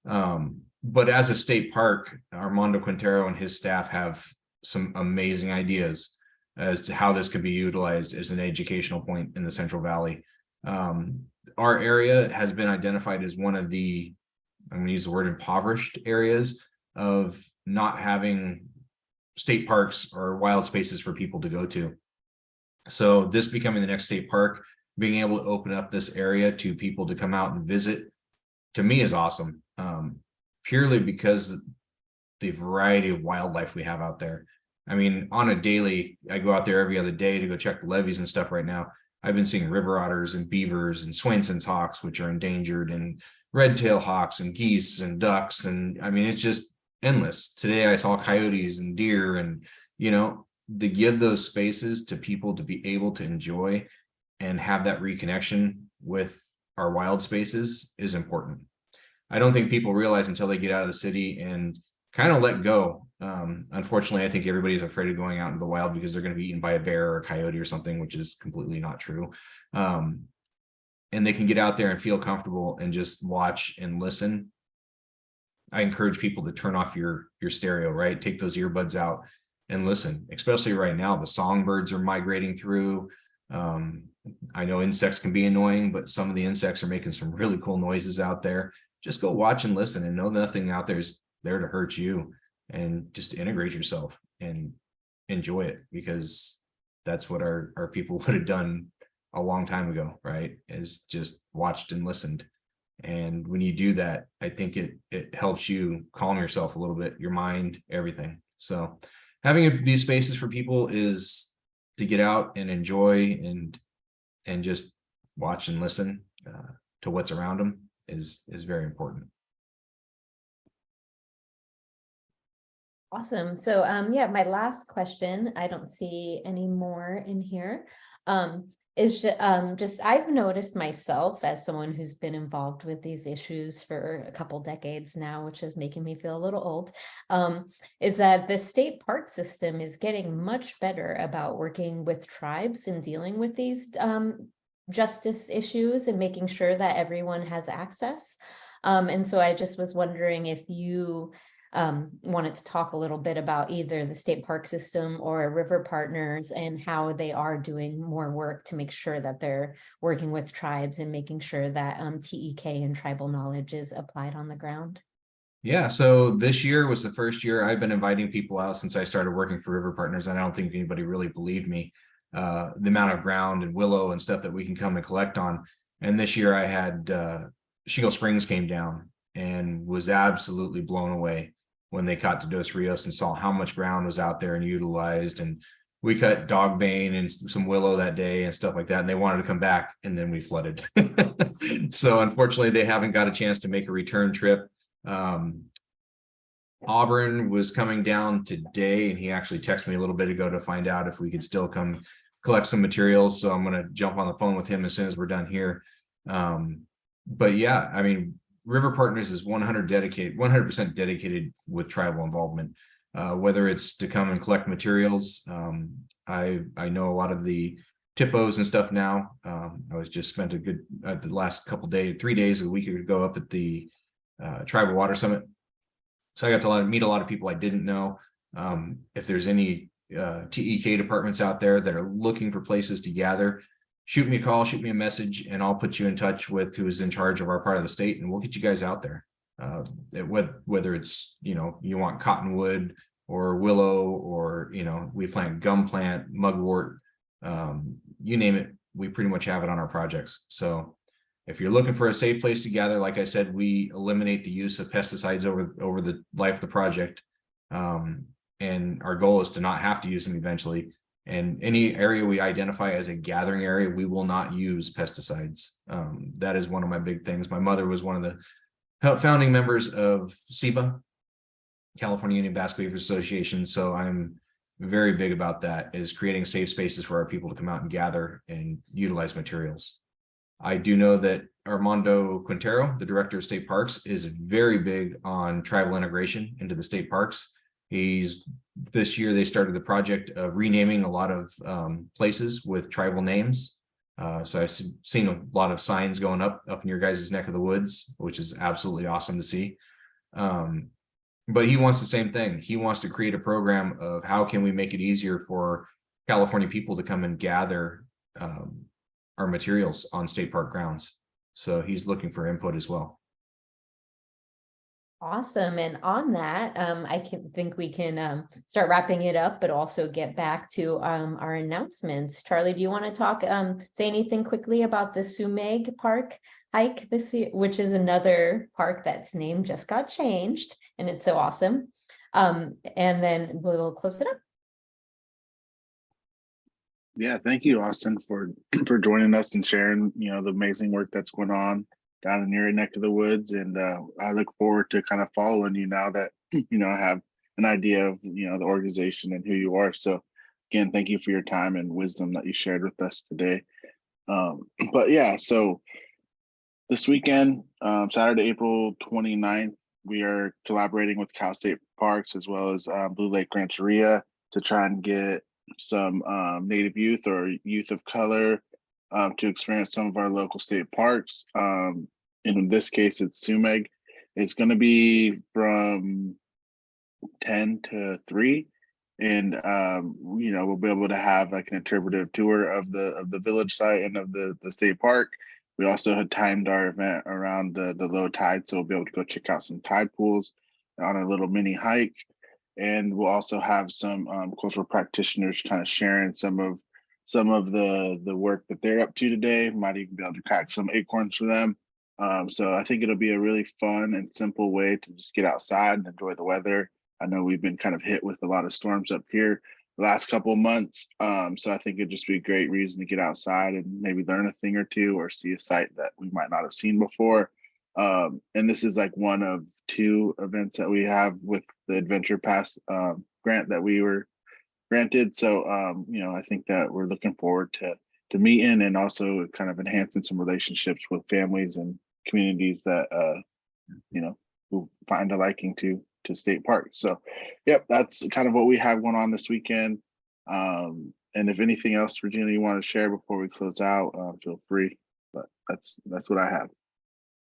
But as a state park, Armando Quintero and his staff have some amazing ideas as to how this could be utilized as an educational point in the Central Valley. Our area has been identified as one of the, I'm going to use the word impoverished areas of not having state parks or wild spaces for people to go to. So this becoming the next state park, being able to open up this area to people to come out and visit, to me is awesome. Purely because the variety of wildlife we have out there. I mean, on a daily, I go out there every other day to go check the levees and stuff right now. I've been seeing river otters and beavers and Swainson's hawks, which are endangered, and red-tailed hawks and geese and ducks. And I mean, it's just endless. Today I saw coyotes and deer, and, to give those spaces to people to be able to enjoy and have that reconnection with our wild spaces is important. I don't think people realize until they get out of the city and kind of let go. Unfortunately, I think everybody's afraid of going out into the wild because they're going to be eaten by a bear or a coyote or something, which is completely not true. And they can get out there and feel comfortable and just watch and listen. I encourage people to turn off your stereo, right? Take those earbuds out and listen, especially right now. The songbirds are migrating through. I know insects can be annoying, but some of the insects are making some really cool noises out there. Just go watch and listen and know nothing out there is there to hurt you, and just integrate yourself and enjoy it, because that's what our people would have done a long time ago, right? Is just watched and listened. And when you do that, I think it helps you calm yourself a little bit, your mind, everything. So having these spaces for people is to get out and enjoy and just watch and listen to what's around them is very important. Awesome. So yeah, my last question, I don't see any more in here, is just I've noticed myself as someone who's been involved with these issues for a couple decades now, which is making me feel a little old, is that the state park system is getting much better about working with tribes and dealing with these justice issues and making sure that everyone has access. And so I just was wondering if you wanted to talk a little bit about either the state park system or river partners and how they are doing more work to make sure that they're working with tribes and making sure that TEK and tribal knowledge is applied on the ground. Yeah, so this year was the first year I've been inviting people out since I started working for River Partners, and I don't think anybody really believed me. The amount of ground and willow and stuff that we can come and collect on. And this year I had Shingle Springs came down and was absolutely blown away when they got to Dos Rios and saw how much ground was out there and utilized. And we cut dogbane and some willow that day and stuff like that. And they wanted to come back, and then we flooded. So unfortunately, they haven't got a chance to make a return trip. Auburn was coming down today, and he actually texted me a little bit ago to find out if we could still come collect some materials. So I'm going to jump on the phone with him as soon as we're done here. But yeah, I mean, River Partners is 100% dedicated with tribal involvement, whether it's to come and collect materials. I know a lot of the TIPOs and stuff now. I was just spent the last couple days, 3 days, a week ago up at the Tribal Water Summit. So I got to meet a lot of people I didn't know. If there's any TEK departments out there that are looking for places to gather, shoot me a call, shoot me a message, and I'll put you in touch with who is in charge of our part of the state, and we'll get you guys out there. Whether it's, you want cottonwood or willow, or, we plant gum plant, mugwort, you name it, we pretty much have it on our projects. So if you're looking for a safe place to gather, like I said, we eliminate the use of pesticides over the life of the project. And our goal is to not have to use them eventually. And any area we identify as a gathering area, we will not use pesticides. That is one of my big things. My mother was one of the founding members of CIBA, California Indian Basque Weavers Association. So I'm very big about that, is creating safe spaces for our people to come out and gather and utilize materials. I do know that Armando Quintero, the director of state parks, is very big on tribal integration into the state parks. This year they started the project of renaming a lot of places with tribal names. So I've seen a lot of signs going up in your guys' neck of the woods, which is absolutely awesome to see. But he wants the same thing. He wants to create a program of how can we make it easier for California people to come and gather our materials on state park grounds. So he's looking for input as well. Awesome. And on that, think we can start wrapping it up, but also get back to our announcements. Charlie, do you want to talk, say anything quickly about the Sumeg Park hike this year, which is another park that's name just got changed, and it's so awesome. And then we'll close it up. Yeah, thank you, Austin, for joining us and sharing, the amazing work that's going on down in your neck of the woods. And I look forward to kind of following you now that, I have an idea of, the organization and who you are. So again, thank you for your time and wisdom that you shared with us today. But yeah, so this weekend, Saturday, April 29th, we are collaborating with Cal State Parks as well as Blue Lake Rancheria to try and get some Native youth or youth of color to experience some of our local state parks. In this case, it's Sumeg. It's going to be from 10 to 3. And, we'll be able to have like an interpretive tour of the village site and of the state park. We also had timed our event around the low tide, so we'll be able to go check out some tide pools on a little mini hike. And we'll also have some cultural practitioners kind of sharing some of the work that they're up to today. Might even be able to crack some acorns for them. So I think it'll be a really fun and simple way to just get outside and enjoy the weather. I know we've been kind of hit with a lot of storms up here the last couple of months. So I think it'd just be a great reason to get outside and maybe learn a thing or two or see a site that we might not have seen before. And this is like one of 2 events that we have with the Adventure Pass grant that we were granted. So, I think that we're looking forward to meeting and also kind of enhancing some relationships with families and communities that, who find a liking to state parks. So, yep, that's kind of what we have going on this weekend. And if anything else, Regina, you want to share before we close out, feel free. But that's what I have.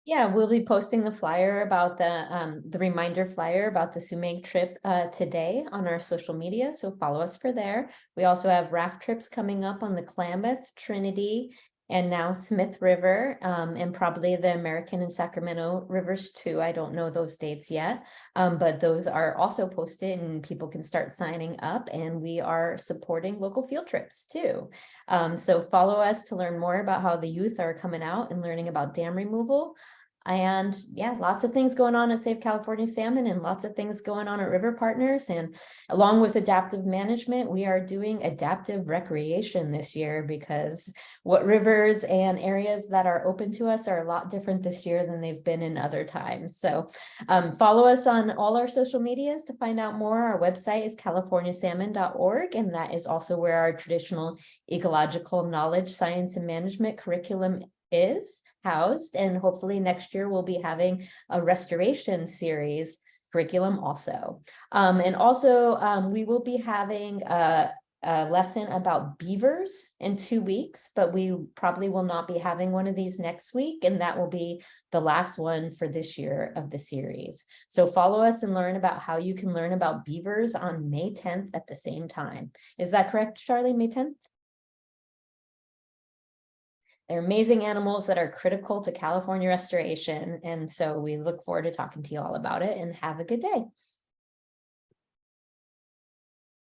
Yeah, we'll be posting the flyer about the reminder flyer about the Sumeg trip today on our social media. So follow us for there. We also have raft trips coming up on the Klamath, Trinity, and now Smith River, and probably the American and Sacramento rivers too. I don't know those dates yet, but those are also posted and people can start signing up, and we are supporting local field trips too. So follow us to learn more about how the youth are coming out and learning about dam removal. And yeah, lots of things going on at Save California Salmon and lots of things going on at River Partners. And along with adaptive management, we are doing adaptive recreation this year, because what rivers and areas that are open to us are a lot different this year than they've been in other times. So follow us on all our social medias to find out more. Our website is californiasalmon.org, and that is also where our traditional ecological knowledge, science, and management curriculum is housed. And hopefully next year we'll be having a restoration series curriculum also. And also we will be having a lesson about beavers in 2 weeks, but we probably will not be having one of these next week, and that will be the last one for this year of the series. So follow us and learn about how you can learn about beavers on May 10th at the same time. Is that correct, Charlie? May 10th? They're amazing animals that are critical to California restoration. And so we look forward to talking to you all about it, and have a good day.